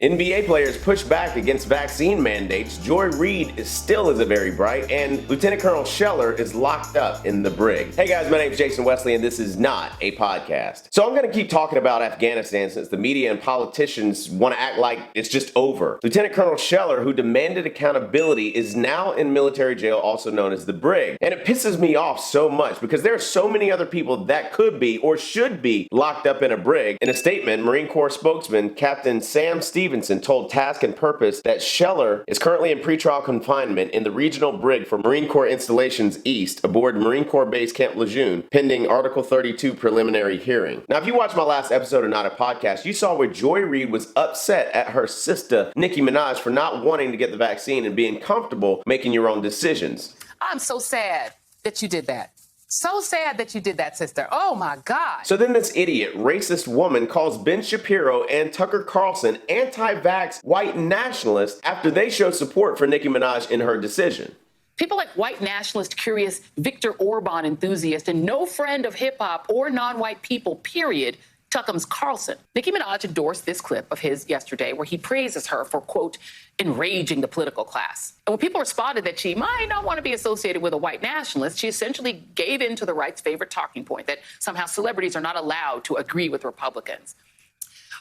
NBA players push back against vaccine mandates. Joy Reid still isn't very bright, and Lt Col Scheller is locked up in the Brig. Hey guys, my name's Jason Wesley, and this is not a podcast. So I'm going to keep talking about Afghanistan since the media and politicians want to act like it's just over. Lt Col Scheller, who demanded accountability, is now in military jail, also known as the Brig. And it pisses me off so much because there are so many other people that could be or should be locked up in a Brig. In a statement, Marine Corps spokesman Captain Sam Stevenson told Task and Purpose that Scheller is currently in pretrial confinement in the regional Brig for Marine Corps Installations East aboard Marine Corps Base Camp Lejeune, pending Article 32 preliminary hearing. Now, if you watched my last episode of Not a Podcast, you saw where Joy Reid was upset at her sister, Nicki Minaj, for not wanting to get the vaccine and being comfortable making your own decisions. I'm so sad that you did that. So sad that you did that, sister. Oh, my God. So then this idiot, racist woman calls Ben Shapiro and Tucker Carlson anti-vax white nationalists after they show support for Nicki Minaj in her decision. People like white nationalist, curious Viktor Orban enthusiast and no friend of hip-hop or non-white people, period, Tuckums Carlson. Nicki Minaj endorsed this clip of his yesterday where he praises her for, quote, enraging the political class. And when people responded that she might not want to be associated with a white nationalist, she essentially gave in to the right's favorite talking point, that somehow celebrities are not allowed to agree with Republicans.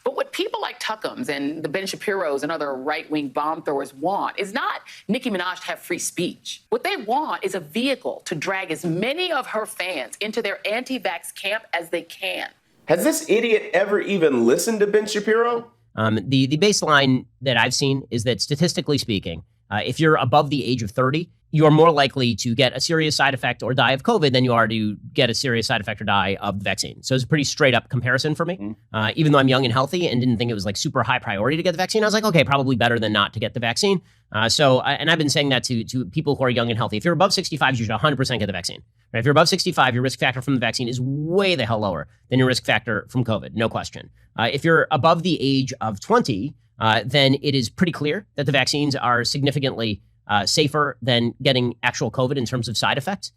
But what people like Tuckums and the Ben Shapiros and other right-wing bomb throwers want is not Nicki Minaj to have free speech. What they want is a vehicle to drag as many of her fans into their anti-vax camp as they can. Has this idiot ever even listened to Ben Shapiro? The baseline that I've seen is that statistically speaking, if you're above the age of 30, you are more likely to get a serious side effect or die of COVID than you are to get a serious side effect or die of the vaccine. So it's a pretty straight up comparison for me. Even though I'm young and healthy and didn't think it was like super high priority to get the vaccine, I was like, okay, probably better than not to get the vaccine. And I've been saying that to people who are young and healthy. If you're above 65, you should 100% get the vaccine. Right? If you're above 65, your risk factor from the vaccine is way the hell lower than your risk factor from COVID, no question. If you're above the age of 20, then it is pretty clear that the vaccines are significantly safer than getting actual COVID in terms of side effects.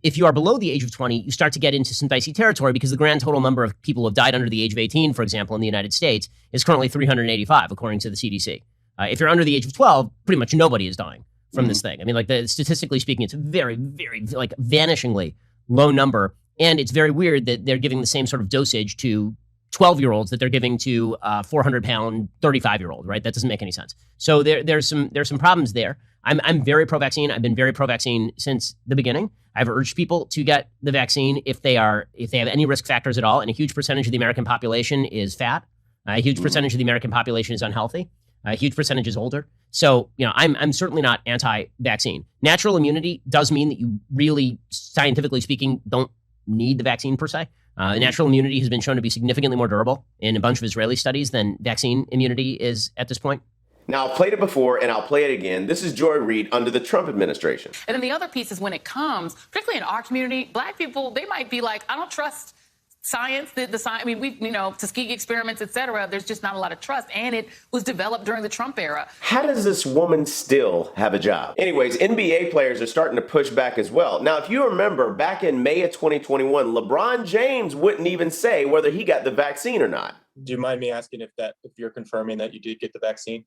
If you are below the age of 20, you start to get into some dicey territory because the grand total number of people who have died under the age of 18, for example, in the United States is currently 385, according to the CDC. If you're under the age of 12, pretty much nobody is dying from this thing. I mean, statistically speaking, it's a very, very, vanishingly low number. And it's very weird that they're giving the same sort of dosage to 12-year-olds that they're giving to a 400-pound 35-year-old, right? That doesn't make any sense. So there's some problems there. I'm very pro-vaccine. I've been very pro-vaccine since the beginning. I've urged people to get the vaccine if they have any risk factors at all. And a huge percentage of the American population is fat. A huge percentage of the American population is unhealthy. A huge percentage is older. So, I'm certainly not anti-vaccine. Natural immunity does mean that you really, scientifically speaking, don't need the vaccine per se. Natural immunity has been shown to be significantly more durable in a bunch of Israeli studies than vaccine immunity is at this point. Now, I've played it before, and I'll play it again. This is Joy Reid under the Trump administration. And then the other piece is when it comes, particularly in our community, Black people, they might be like, I don't trust science, the science. I mean, Tuskegee experiments, et cetera. There's just not a lot of trust. And it was developed during the Trump era. How does this woman still have a job? Anyways, NBA players are starting to push back as well. Now, if you remember, back in May of 2021, LeBron James wouldn't even say whether he got the vaccine or not. Do you mind me asking if you're confirming that you did get the vaccine?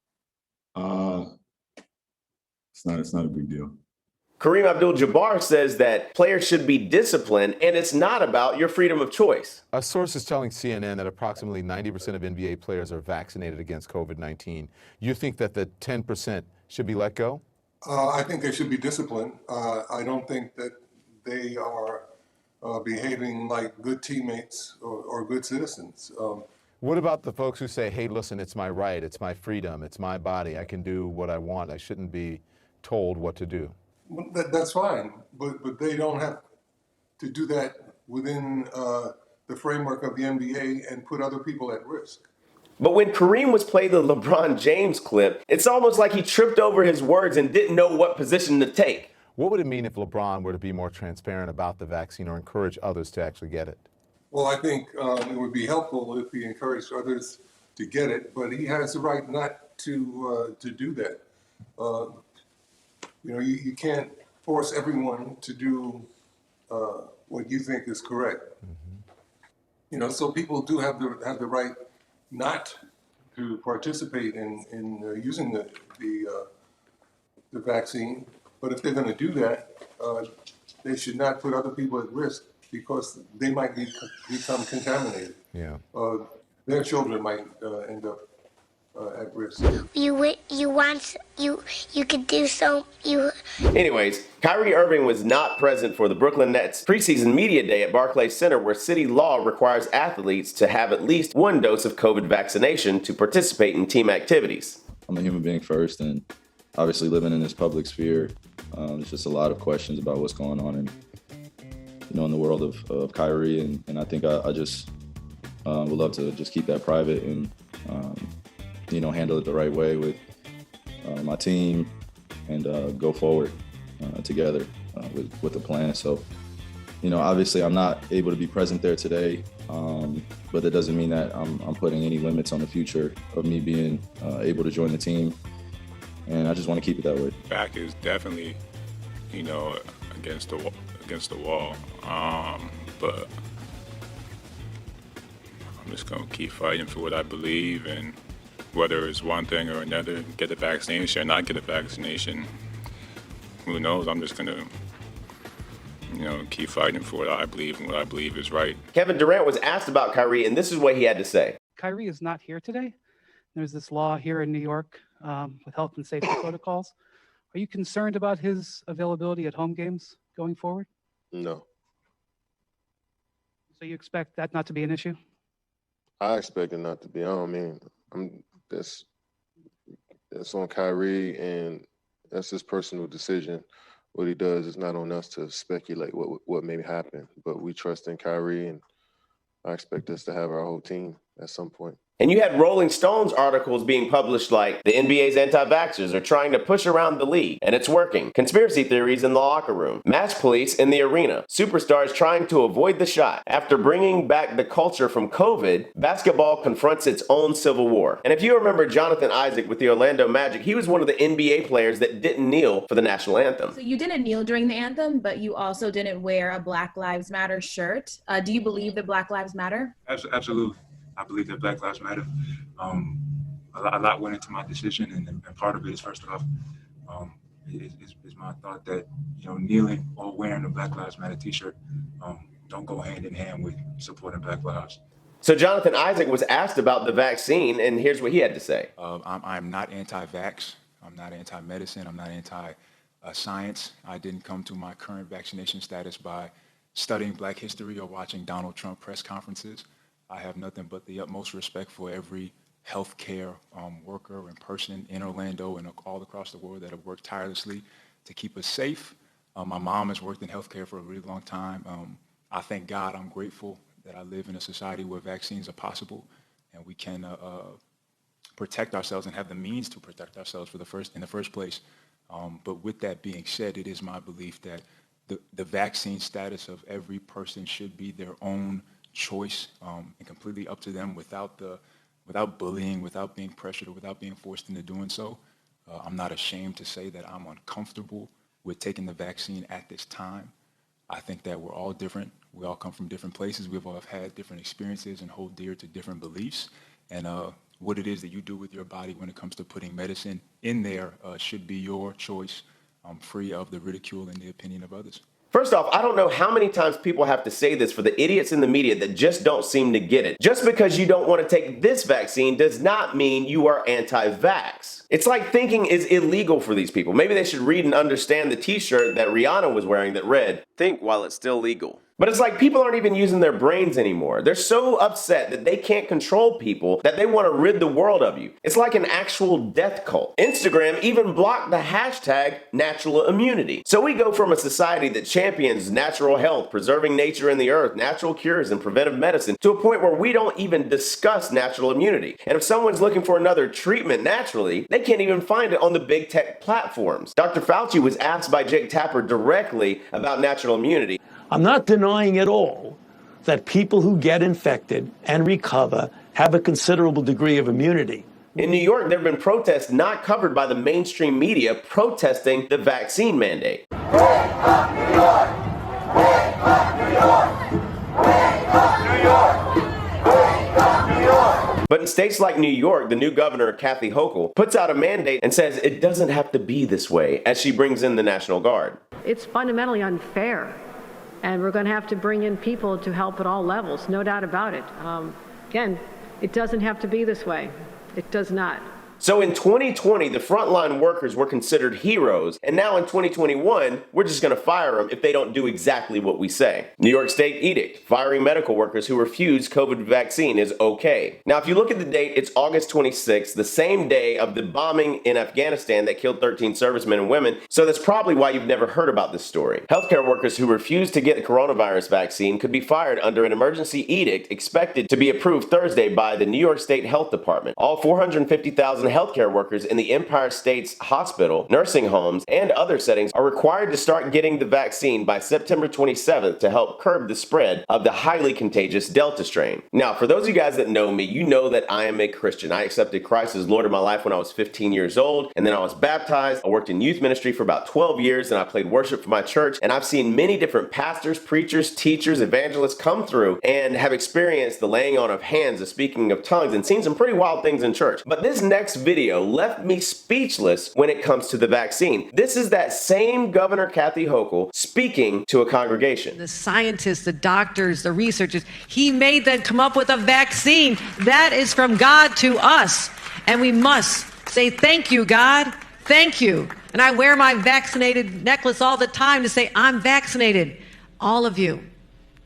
It's not a big deal. Kareem Abdul-Jabbar says that players should be disciplined, and it's not about your freedom of choice. A source is telling CNN that approximately 90% of NBA players are vaccinated against COVID-19. You think that the 10% should be let go? I think they should be disciplined. I don't think that they are behaving like good teammates or good citizens. What about the folks who say, hey, listen, it's my right, it's my freedom, it's my body, I can do what I want, I shouldn't be told what to do? Well, that's fine, but they don't have to do that within the framework of the NBA and put other people at risk. But when Kareem was playing the LeBron James clip, it's almost like he tripped over his words and didn't know what position to take. What would it mean if LeBron were to be more transparent about the vaccine or encourage others to actually get it? Well, I think it would be helpful if he encouraged others to get it, but he has the right not to do that. You can't force everyone to do what you think is correct. Mm-hmm. So people do have the right not to participate in using the vaccine. But if they're going to do that, they should not put other people at risk because they might become contaminated. Yeah. Their children might end up at risk. You could do so. Anyways, Kyrie Irving was not present for the Brooklyn Nets preseason media day at Barclays Center, where city law requires athletes to have at least one dose of COVID vaccination to participate in team activities. I'm a human being first, and obviously living in this public sphere, there's just a lot of questions about what's going on in the world of Kyrie, and I think I just would love to just keep that private and handle it the right way with my team and go forward together with the plan. So, obviously I'm not able to be present there today, but that doesn't mean that I'm putting any limits on the future of me being able to join the team. And I just want to keep it that way. Back is definitely, against the wall. But I'm just gonna keep fighting for what I believe, and whether it's one thing or another, get a vaccination or not get a vaccination, who knows? I'm just gonna, keep fighting for what I believe and what I believe is right. Kevin Durant was asked about Kyrie, and this is what he had to say. Kyrie is not here today. There's this law here in New York with health and safety protocols. Are you concerned about his availability at home games going forward? No. So you expect that not to be an issue? I expect it not to be. That's on Kyrie, and that's his personal decision. What he does is not on us to speculate what may happen, but we trust in Kyrie, and I expect us to have our whole team at some point. And you had Rolling Stones articles being published like the NBA's anti-vaxxers are trying to push around the league, and it's working. Conspiracy theories in the locker room. Mask police in the arena. Superstars trying to avoid the shot. After bringing back the culture from COVID, basketball confronts its own civil war. And if you remember Jonathan Isaac with the Orlando Magic, he was one of the NBA players that didn't kneel for the national anthem. So you didn't kneel during the anthem, but you also didn't wear a Black Lives Matter shirt. Do you believe that Black Lives Matter? Absolutely. I believe that Black Lives Matter. A lot went into my decision, and part of it is, first off, is my thought that kneeling or wearing a Black Lives Matter T-shirt don't go hand in hand with supporting Black lives. So Jonathan Isaac was asked about the vaccine, and here's what he had to say. I'm not anti-vax. I'm not anti-medicine. I'm not anti-science. I didn't come to my current vaccination status by studying Black history or watching Donald Trump press conferences. I have nothing but the utmost respect for every healthcare worker and person in Orlando and all across the world that have worked tirelessly to keep us safe. My mom has worked in healthcare for a really long time. I thank God, I'm grateful that I live in a society where vaccines are possible and we can protect ourselves and have the means to protect ourselves in the first place. But with that being said, it is my belief that the vaccine status of every person should be their own choice and completely up to them without bullying, without being pressured, or without being forced into doing so. I'm not ashamed to say that I'm uncomfortable with taking the vaccine at this time. I think that we're all different. We all come from different places. We've all had different experiences and hold dear to different beliefs. And what it is that you do with your body when it comes to putting medicine in there should be your choice, free of the ridicule and the opinion of others. First off, I don't know how many times people have to say this for the idiots in the media that just don't seem to get it. Just because you don't want to take this vaccine does not mean you are anti-vax. It's like thinking is illegal for these people. Maybe they should read and understand the t-shirt that Rihanna was wearing that read, "Think while it's still legal." But it's like people aren't even using their brains anymore. They're so upset that they can't control people that they want to rid the world of you. It's like an actual death cult. Instagram even blocked the hashtag natural immunity. So we go from a society that champions natural health, preserving nature and the earth, natural cures and preventive medicine, to a point where we don't even discuss natural immunity. And if someone's looking for another treatment naturally, they can't even find it on the big tech platforms. Dr. Fauci was asked by Jake Tapper directly about natural immunity. I'm not denying at all that people who get infected and recover have a considerable degree of immunity. In New York, there have been protests not covered by the mainstream media protesting the vaccine mandate. Wake up, New York! Wake up, New York! Wake up, New York! Wake up, New York! But in states like New York, the new governor, Kathy Hochul, puts out a mandate and says it doesn't have to be this way as she brings in the National Guard. It's fundamentally unfair, and we're going to have to bring in people to help at all levels, no doubt about it. Again, it doesn't have to be this way. It does not. So in 2020, the frontline workers were considered heroes, and now in 2021, we're just going to fire them if they don't do exactly what we say. New York State edict, firing medical workers who refuse COVID vaccine is okay. Now, if you look at the date, it's August 26th, the same day of the bombing in Afghanistan that killed 13 servicemen and women, so that's probably why you've never heard about this story. Healthcare workers who refuse to get the coronavirus vaccine could be fired under an emergency edict expected to be approved Thursday by the New York State Health Department. All 450,000 healthcare workers in the Empire State's hospital, nursing homes, and other settings are required to start getting the vaccine by September 27th to help curb the spread of the highly contagious Delta strain. Now, for those of you guys that know me, you know that I am a Christian. I accepted Christ as Lord of my life when I was 15 years old, and then I was baptized. I worked in youth ministry for about 12 years, and I played worship for my church, and I've seen many different pastors, preachers, teachers, evangelists come through and have experienced the laying on of hands, the speaking of tongues, and seen some pretty wild things in church. But this next video left me speechless when it comes to the vaccine. This is that same Governor Kathy Hochul speaking to a congregation. The scientists, the doctors, the researchers, he made them come up with a vaccine that is from God to us. And we must say, thank you, God. Thank you. And I wear my vaccinated necklace all the time to say, I'm vaccinated. All of you.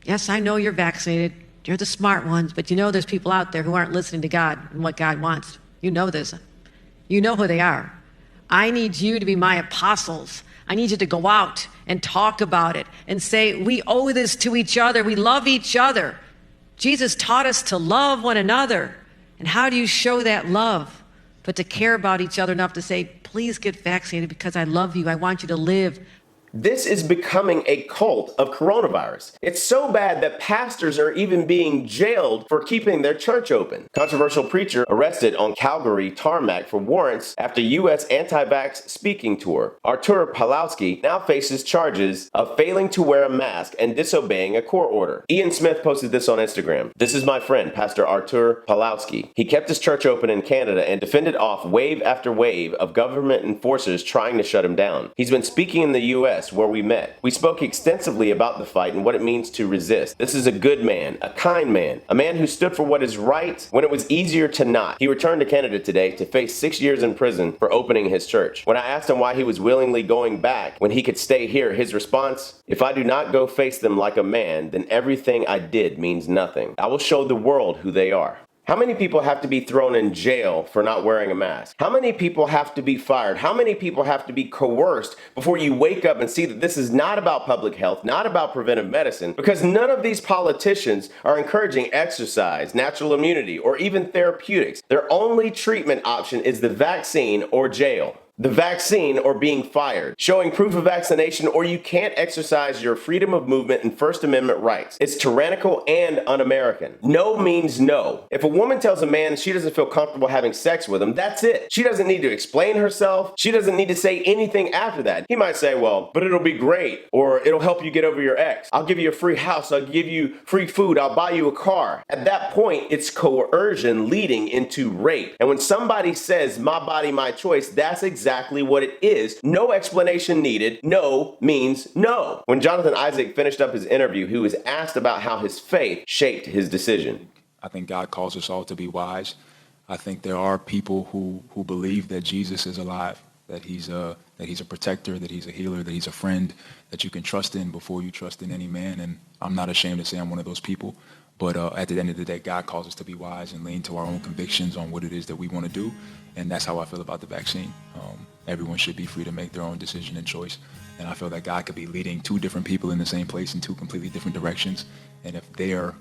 Yes, I know you're vaccinated. You're the smart ones, but you know there's people out there who aren't listening to God and what God wants. You know this. You know who they are. I need you to be my apostles. I need you to go out and talk about it and say, we owe this to each other. We love each other. Jesus taught us to love one another. And how do you show that love? But to care about each other enough to say, please get vaccinated because I love you. I want you to live. This is becoming a cult of coronavirus. It's so bad that pastors are even being jailed for keeping their church open. Controversial preacher arrested on Calgary tarmac for warrants after U.S. anti-vax speaking tour. Artur Pawlowski now faces charges of failing to wear a mask and disobeying a court order. Ian Smith posted this on Instagram. This is my friend, Pastor Artur Pawlowski. He kept his church open in Canada and defended off wave after wave of government enforcers trying to shut him down. He's been speaking in the U.S. where we met. We spoke extensively about the fight and what it means to resist. This is a good man, a kind man, a man who stood for what is right when it was easier to not. He returned to Canada today to face 6 years in prison for opening his church. When I asked him why he was willingly going back when he could stay here, his response, if I do not go face them like a man, then everything I did means nothing. I will show the world who they are. How many people have to be thrown in jail for not wearing a mask? How many people have to be fired? How many people have to be coerced before you wake up and see that this is not about public health, not about preventive medicine? Because none of these politicians are encouraging exercise, natural immunity, or even therapeutics. Their only treatment option is the vaccine or jail. The vaccine or being fired, showing proof of vaccination, or you can't exercise your freedom of movement and First Amendment rights. It's tyrannical and un-American. No means no. If a woman tells a man she doesn't feel comfortable having sex with him, that's it. She doesn't need to explain herself. She doesn't need to say anything after that. He might say, well, but it'll be great, or it'll help you get over your ex. I'll give you a free house. I'll give you free food. I'll buy you a car. At that point, it's coercion leading into rape. And when somebody says, my body, my choice, that's exactly what it is. No explanation needed. No means no. When Jonathan Isaac finished up his interview, he was asked about how his faith shaped his decision. I think God calls us all to be wise. I think there are people who believe that Jesus is alive, that he's a protector, that he's a healer, that he's a friend that you can trust in before you trust in any man. And I'm not ashamed to say I'm one of those people. But at the end of the day, God calls us to be wise and lean to our own convictions on what it is that we want to do. And that's how I feel about the vaccine. Everyone should be free to make their own decision and choice. And I feel that God could be leading two different people in the same place in two completely different directions. And if their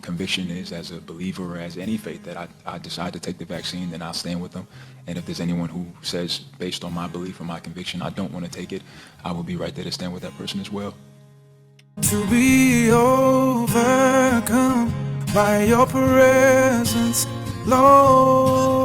conviction is as a believer or as any faith that I decide to take the vaccine, then I'll stand with them. And if there's anyone who says, based on my belief or my conviction, I don't want to take it, I will be right there to stand with that person as well. To be overcome by your presence, Lord.